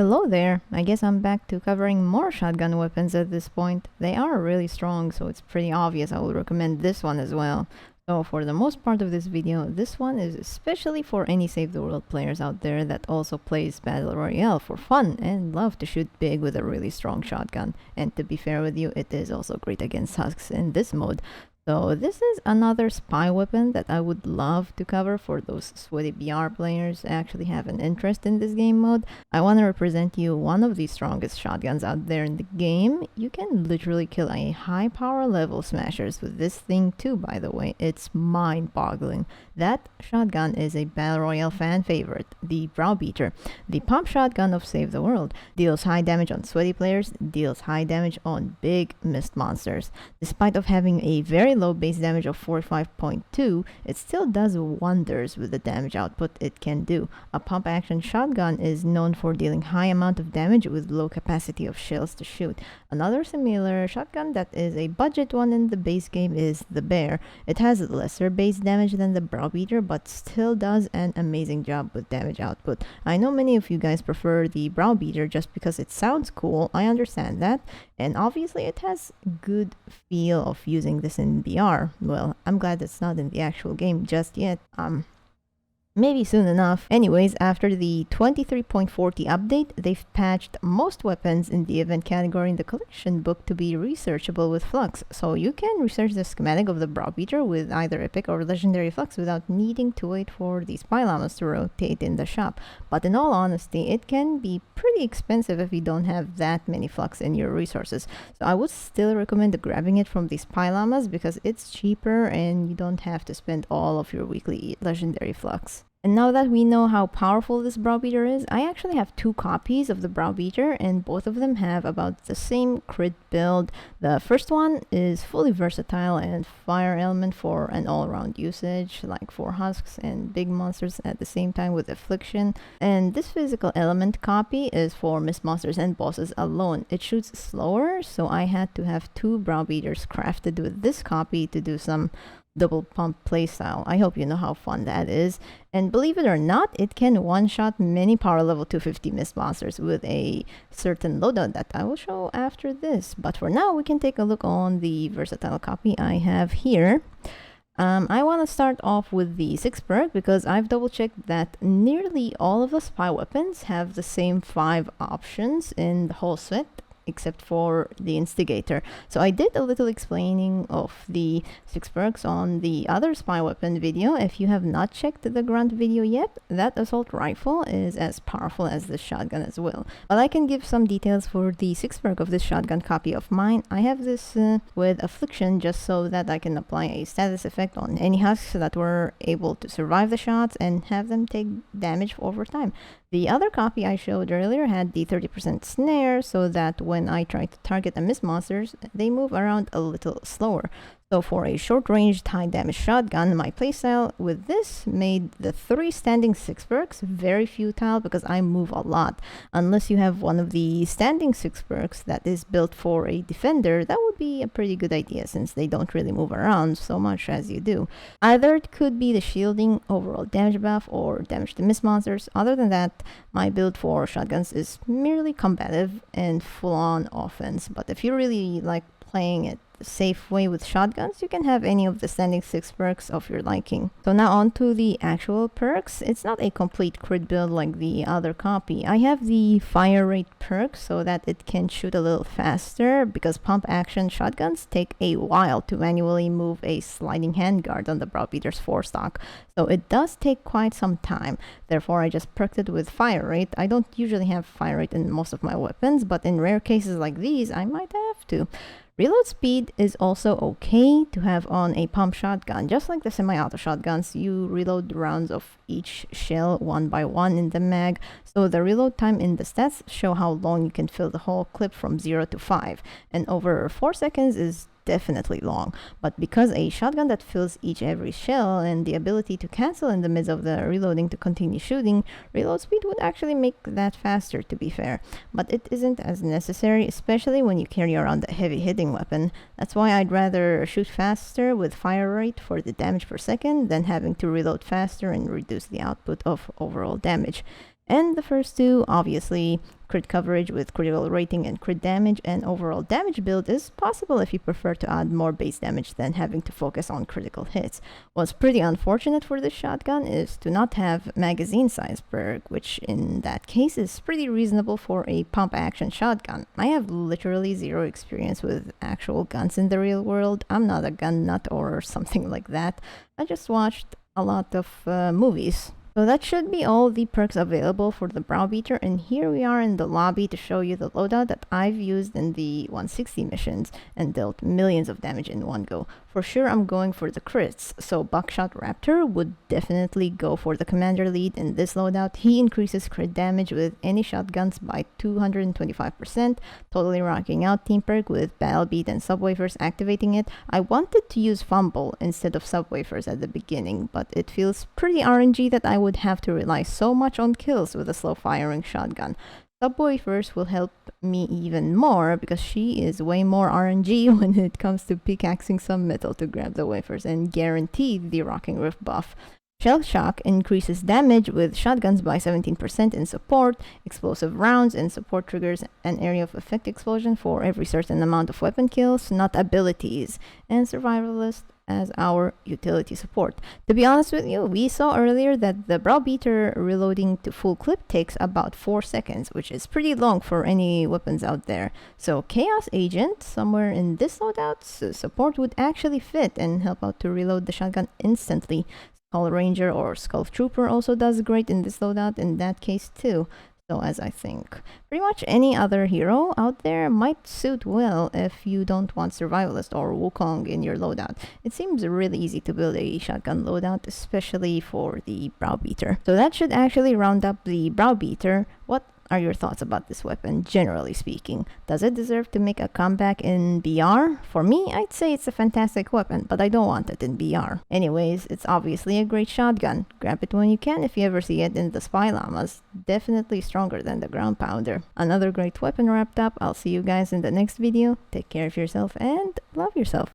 Hello there. I guess I'm back to covering more shotgun weapons at this point. They are really strong, so it's pretty obvious I would recommend this one as well. So for the most part of this video, this one is especially for any Save the World players out there that also plays Battle Royale for fun and love to shoot big with a really strong shotgun. And to be fair with you, it is also great against husks in this mode. So this is another spy weapon that I would love to cover for those sweaty BR players who actually have an interest in this game mode. I want to represent you one of the strongest shotguns out there in the game. You can literally kill a high power level smashers with this thing too, by the way. It's mind-boggling. That shotgun is a Battle Royale fan favorite, the Browbeater, the pump shotgun of Save the World. Deals high damage on sweaty players, deals high damage on big mist monsters. Despite of having a very low base damage of 45.2, it still does wonders with the damage output it can do. A pump action shotgun is known for dealing high amount of damage with low capacity of shells to shoot. Another similar shotgun that is a budget one in the base game is the Bear. It has lesser base damage than the Browbeater, but still does an amazing job with damage output. I know many of you guys prefer the Browbeater just because it sounds cool. I understand that, and obviously it has good feel of using this in BR. Well, I'm glad it's not in the actual game just yet. Maybe soon enough. Anyways, after the 23.40 update, they've patched most weapons in the event category in the collection book to be researchable with Flux. So you can research the schematic of the Browbeater with either Epic or Legendary Flux without needing to wait for the spy llamas to rotate in the shop. But in all honesty, it can be pretty expensive if you don't have that many Flux in your resources. So I would still recommend grabbing it from the spy llamas because it's cheaper and you don't have to spend all of your weekly Legendary Flux. And now that we know how powerful this Browbeater is, I actually have two copies of the Browbeater, and both of them have about the same crit build. The first one is fully versatile and fire element for an all-around usage, like for husks and big monsters at the same time with affliction. And this physical element copy is for mist monsters and bosses alone. It shoots slower, so I had to have two Browbeaters crafted with this copy to do some double pump playstyle. I hope you know how fun that is. And believe it or not, it can one-shot many power level 250 mist monsters with a certain loadout that I will show after this. But for now, we can take a look on the versatile copy I have here. I want to start off with the 6 perk because I've double checked that nearly all of the spy weapons have the same 5 options in the whole set, except for the instigator. So I did a little explaining of the 6 perks on the other spy weapon video. If you have not checked the grunt video yet, that assault rifle is as powerful as the shotgun as well. But I can give some details for the 6 perk of this shotgun copy of mine. I have this with affliction just so that I can apply a status effect on any husks that were able to survive the shots and have them take damage over time. The other copy I showed earlier had the 30% snare so that when I try to target the mist monsters, they move around a little slower. So for a short-ranged high-damage shotgun, my playstyle with this made the 3 standing 6 perks very futile because I move a lot. Unless you have one of the standing 6 perks that is built for a defender, that would be a pretty good idea since they don't really move around so much as you do. Either it could be the shielding, overall damage buff, or damage to mist monsters. Other than that, my build for shotguns is merely combative and full-on offense. But if you really like playing it the safe way with shotguns, you can have any of the standing 6 perks of your liking. So now on to the actual perks. It's not a complete crit build like the other copy. I have the fire rate perk so that it can shoot a little faster because pump action shotguns take a while to manually move a sliding handguard on the Browbeater's 4 stock. So it does take quite some time. Therefore, I just perked it with fire rate. I don't usually have fire rate in most of my weapons, but in rare cases like these, I might have to. Reload speed is also okay to have on a pump shotgun. Just like the semi-auto shotguns, you reload rounds of each shell one by one in the mag, so the reload time in the stats show how long you can fill the whole clip from 0 to 5, and over 4 seconds is definitely long. But because a shotgun that fills every shell and the ability to cancel in the midst of the reloading to continue shooting, reload speed would actually make that faster, to be fair. But it isn't as necessary, especially when you carry around a heavy hitting weapon. That's why I'd rather shoot faster with fire rate for the damage per second than having to reload faster and reduce the output of overall damage. And the first two, obviously, crit coverage with critical rating and crit damage, and overall damage build is possible if you prefer to add more base damage than having to focus on critical hits. What's pretty unfortunate for this shotgun is to not have magazine size perk, which in that case is pretty reasonable for a pump action shotgun. I have literally zero experience with actual guns in the real world. I'm not a gun nut or something like that. I just watched a lot of movies. So that should be all the perks available for the Browbeater, and here we are in the lobby to show you the loadout that I've used in the 160 missions and dealt millions of damage in one go. For sure I'm going for the crits, so Buckshot Raptor would definitely go for the commander lead in this loadout. He increases crit damage with any shotguns by 225%, totally rocking out team perk with Battle Beat and Subwoofers activating it. I wanted to use Fumble instead of Subwoofers at the beginning, but it feels pretty RNG that I would have to rely so much on kills with a slow firing shotgun. Subwoofers will help me even more because she is way more RNG when it comes to pickaxing some metal to grab the wafers and guarantee the Rocking Roof buff. Shell Shock increases damage with shotguns by 17% in support, explosive rounds in support triggers an area of effect explosion for every certain amount of weapon kills, not abilities, and Survivalist as our utility support. To be honest with you, we saw earlier that the Browbeater reloading to full clip takes about 4 seconds, which is pretty long for any weapons out there. So Chaos Agent, somewhere in this loadout's support would actually fit and help out to reload the shotgun instantly. Skull Ranger or Skull Trooper also does great in this loadout in that case too. So as I think, pretty much any other hero out there might suit well if you don't want Survivalist or Wukong in your loadout. It seems really easy to build a shotgun loadout, especially for the Browbeater. So that should actually round up the Browbeater. What are your thoughts about this weapon, generally speaking? Does it deserve to make a comeback in BR? For me, I'd say it's a fantastic weapon, but I don't want it in BR. Anyways, it's obviously a great shotgun. Grab it when you can if you ever see it in the Spy Llamas. Definitely stronger than the Ground Pounder. Another great weapon wrapped up. I'll see you guys in the next video. Take care of yourself and love yourself.